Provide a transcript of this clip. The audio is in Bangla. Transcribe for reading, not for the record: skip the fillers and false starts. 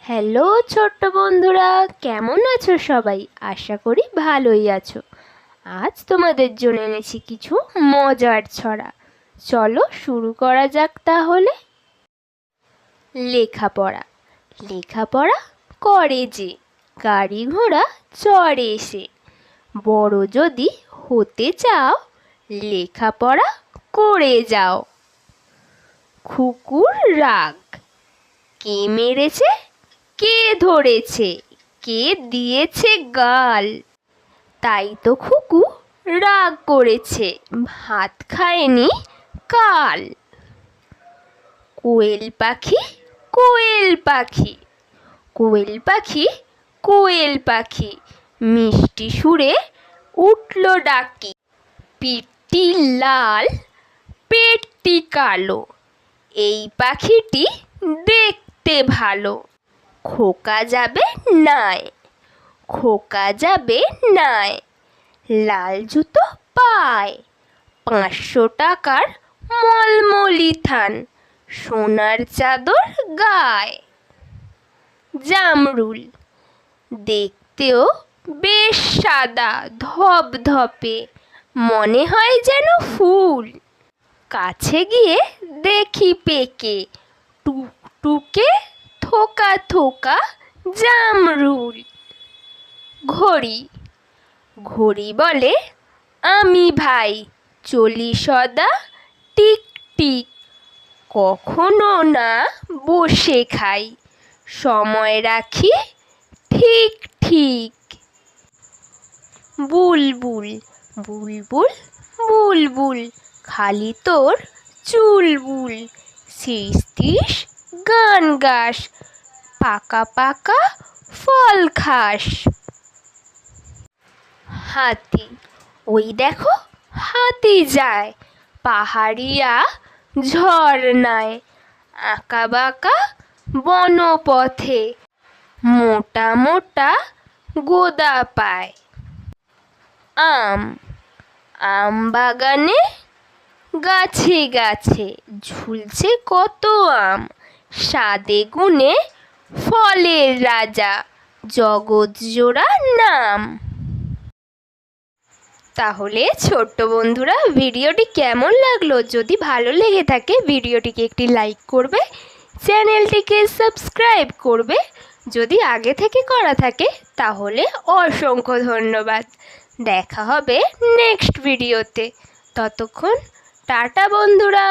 হ্যালো ছোট্ট বন্ধুরা, কেমন আছো সবাই? আশা করি ভালোই আছো। আজ তোমাদের জন্য এনেছি কিছু মজার ছড়া। চলো শুরু করা যাক তাহলে। লেখাপড়া লেখাপড়া করে যে, গাড়ি ঘোড়া চড়ে সে। বড় যদি হতে চাও, লেখাপড়া করে যাও। কুকুর রাগ, কে মেরেছে, কে ধরেছে, কে দিয়েছে গাল? তাই তো খুকু রাগ করেছে, ভাত খায়নি কাল। কোয়েল পাখি, কোয়েল পাখি, কোয়েল পাখি, কোয়েল পাখি, মিষ্টি সুরে উঠল ডাকি। পিঠটি লাল, পেটটি কালো, এই পাখিটি দেখতে ভালো। খোকা যাবে নাই, খোকা যাবে নাই, লাল জুতো পায়, 500 টাকার মলমলি থান, সোনার চাদর গায়। জামরুল, দেখতেও বেশ সাদা ধপধপে, মনে হয় যেন ফুল। কাছে গিয়ে দেখি পেকে, টুকটুকে থোকা থোকা জামরুল। ঘড়ি, ঘড়ি বলে আমি ভাই, চলি সদা টিক টিক, কখনো না বসে খাই, সময় রাখি ঠিক ঠিক। বুলবুল, বুলবুল বুলবুল, খালি তোর চুলবুল, 30 গান গাস, পাকা পাকা ফল খাস। হাতি, ওই দেখো হাতি যায়, পাহাড়িয়া ঝর্ণায়, আঁকা বাঁকা বনপথে, মোটা মোটা গোদা পায়। আম, আম বাগানে গাছে গাছে, ঝুলছে কত আম, স্বাদে গুণে ফলের রাজা, জগৎ জোড়া নাম। তাহলে ছোট্ট বন্ধুরা, ভিডিওটি কেমন লাগলো? যদি ভালো লেগে থাকে ভিডিওটিকে একটি লাইক করবে, চ্যানেলটিকে সাবস্ক্রাইব করবে। যদি আগে থেকে করা থাকে তাহলে অসংখ্য ধন্যবাদ। দেখা হবে নেক্সট ভিডিওতে। ততক্ষণ টাটা বন্ধুরা।